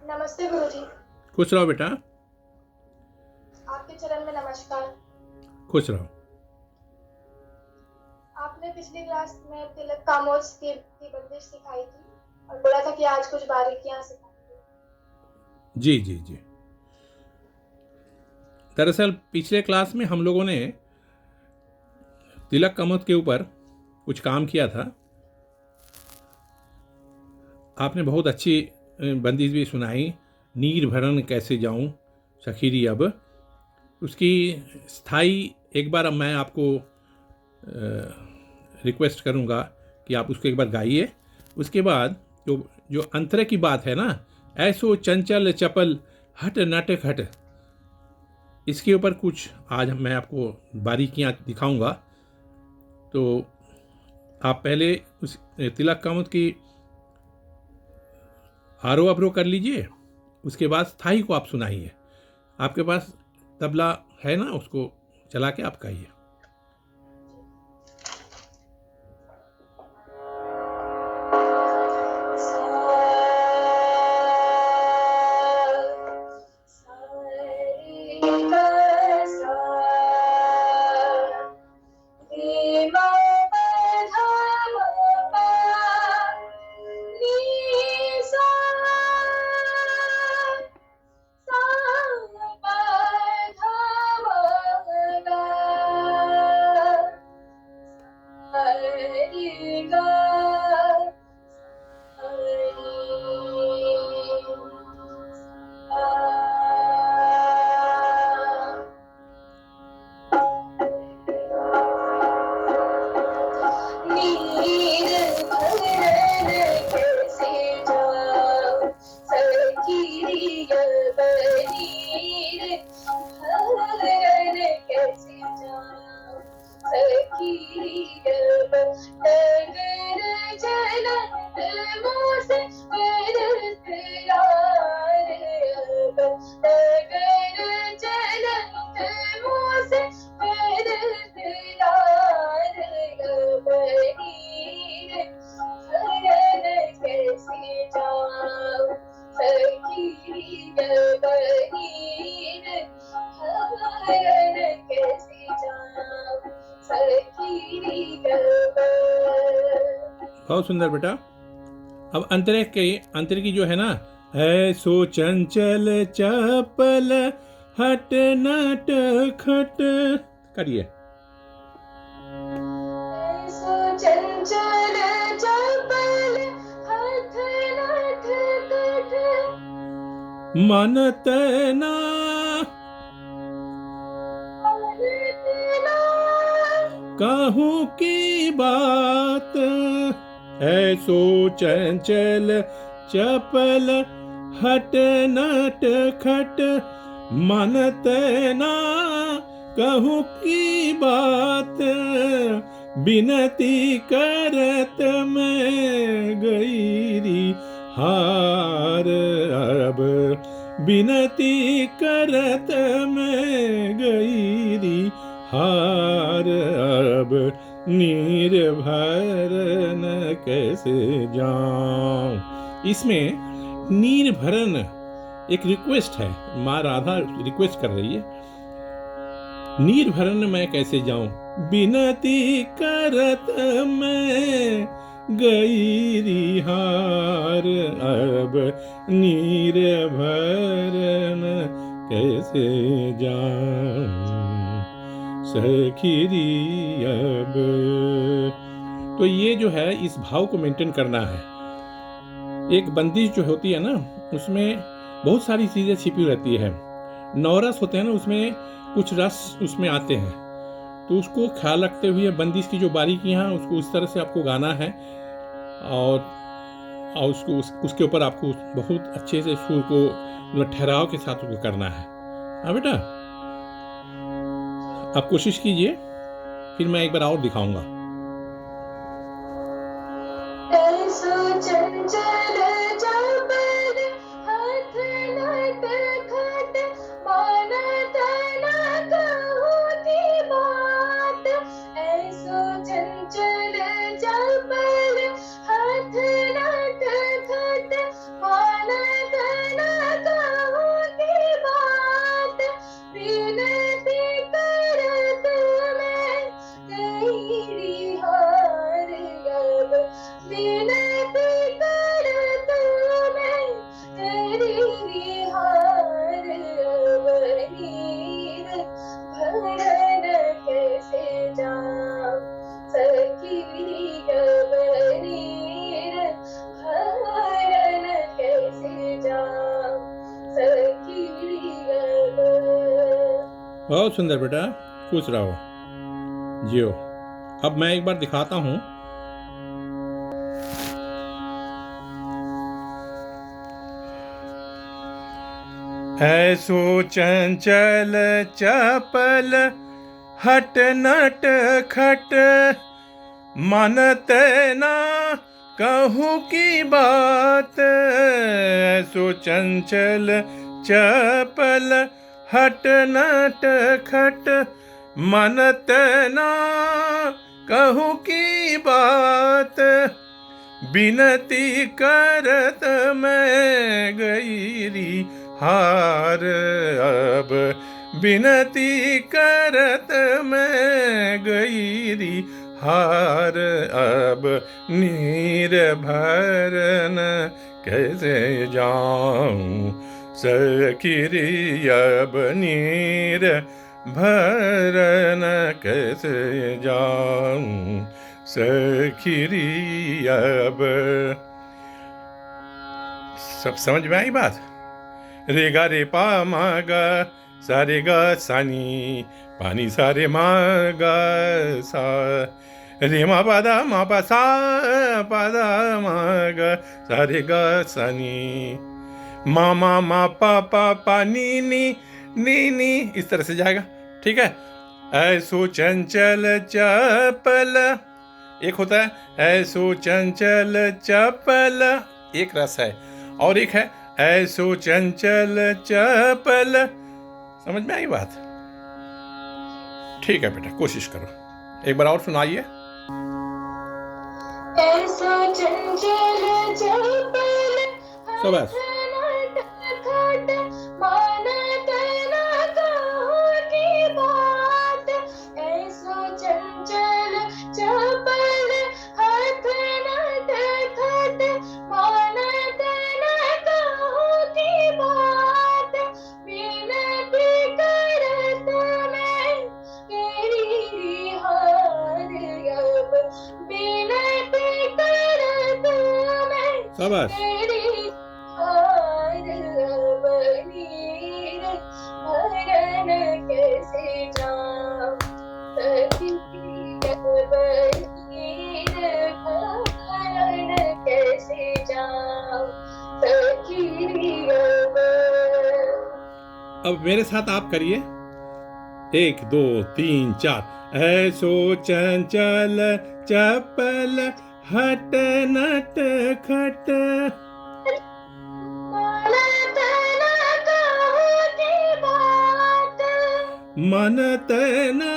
नमस्ते गुरुजी। खुश रहो बेटा। आपके चरण में नमस्कार। खुश रहो। आपने पिछली क्लास में तिलक कामोज की बंदिश सिखाई थी और बोला था कि आज कुछ बारीकियां सिखाएंगे। जी जी जी। दरअसल पिछले क्लास में हम लोगों ने तिलक कामोद के ऊपर कुछ काम किया था। आपने बहुत अच्छी बंदिश भी सुनाई, नीर भरन कैसे जाऊं सखीरी अब। उसकी स्थाई एक बार अब मैं आपको रिक्वेस्ट करूंगा कि आप उसको एक बार गाइए। उसके बाद जो अंतरे की बात है ना, ऐसो चंचल चपल हट नाटक हट, इसके ऊपर कुछ आज मैं आपको बारीकियां दिखाऊंगा। तो आप पहले उस तिलक कामोद की आरोह अवरोह कर लीजिए, उसके बाद स्थाई को आप सुनाइए। आपके पास तबला है ना, उसको चला के आप गाइए। बहुत सुंदर बेटा। अब अंतरे की जो है ना, ऐसो चंचल चपल हट नट खट, करिए। चंचल चपल हट नट खट, मनत ना कहूँ की बात, ऐसो चंचल चपल हट नट खट, मनत ना कहूँ की बात, बिनती करत मैं गईरी हार अब, बिनती करत मैं गईरी हार अब, नीर भरन कैसे जाऊं। इसमें नीर भरन एक रिक्वेस्ट है, माँ राधा रिक्वेस्ट कर रही है। नीर भरन मैं कैसे जाऊं, बिनती करत मैं गईरी हार अब, नीर भरन कैसे जाऊं सखीरी अब। तो ये जो है, इस भाव को मेंटेन करना है। एक बंदिश जो होती है ना, उसमें बहुत सारी चीजें छिपी रहती है। नौरस होते हैं ना, उसमें कुछ रस उसमें आते हैं, तो उसको ख्याल रखते हुए बंदिश की जो बारीकियां हैं उसको उस तरह से आपको गाना है, और उसके ऊपर आपको बहुत अच्छे से सुर को ठहराव के साथ उसको करना है। हाँ बेटा, आप कोशिश कीजिए, फिर मैं एक बार और दिखाऊंगा। बहुत सुंदर बेटा, खुश रहो, जियो। अब मैं एक बार दिखाता हूँ। ऐसो चंचल चपल हट नट खट, मानत ना कहूँ की बात। ऐसो चंचल चपल हट नट खट, मानत ना कहूँ की बात। बिनती करत मैं गईरी हार, अब बिनती करत मैं गईरी हार। अब नीर भरन कैसे जाऊं सखीरी, अब नीर भरन कैसे जाऊं सखीरी। अब सब समझ में आई बात? रे गा रे पा मा गा सा रे गा सा नी, पानी सा रे मा गा सा, रे मा पा सा मा गा सा रे गा सा नी, मा पा नी नी, इस तरह से जाएगा। ठीक है। ऐसो चंचल चपल, एक होता है ऐसो चंचल चपल, एक रस है, और एक है ऐसो चंचल चपल। समझ में आई बात? ठीक है बेटा, कोशिश करो, एक बार और सुनाइए। ऐसो चंचल चपल शाबाश। शाबाश। अब मेरे साथ आप करिए, 1 2 3 4। ऐसो चंचल चपल हट नट खट, मनत ना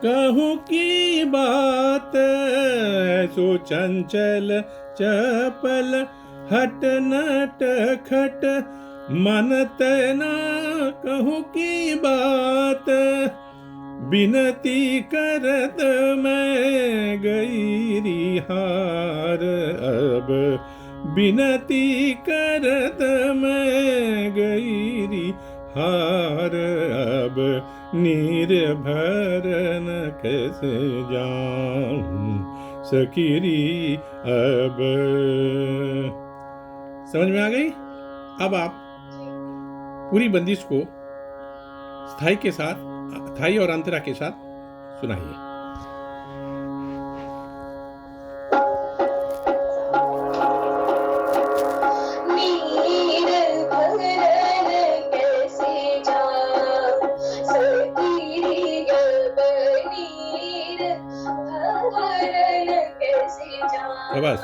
कहूँ की बात। ऐसो चंचल चपल हट नट खट, मनत ना कहूँ की बात। बिनती करत मैं गईरी हार, अब बिनती करत मैं गईरी हार। अब नीर भरन कैसे जाऊं सकीरी। अब समझ में आ गई? अब आप पूरी बंदिश को स्थाई के साथ, थाई और अंतरा के साथ सुनाइए। बस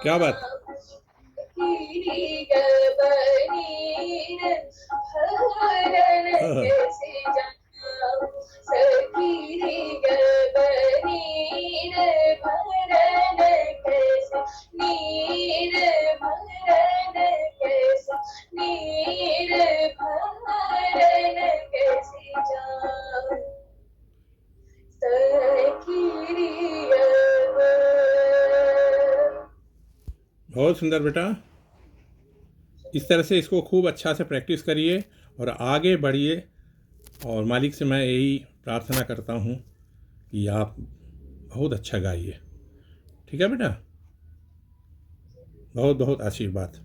क्या बात। कीरी गबनीर भरन हाँ, कैसे जाऊं, सकीरी गबनीर भरन कैसे, नीर भरन कैसे, नीर भरन कैसे जाऊं, सकीरी गब। बहुत सुंदर बेटा। इस तरह से इसको खूब अच्छा से प्रैक्टिस करिए और आगे बढ़िए। और मालिक से मैं यही प्रार्थना करता हूँ कि आप बहुत अच्छा गाइए। ठीक है बेटा, बहुत बहुत आशीर्वाद।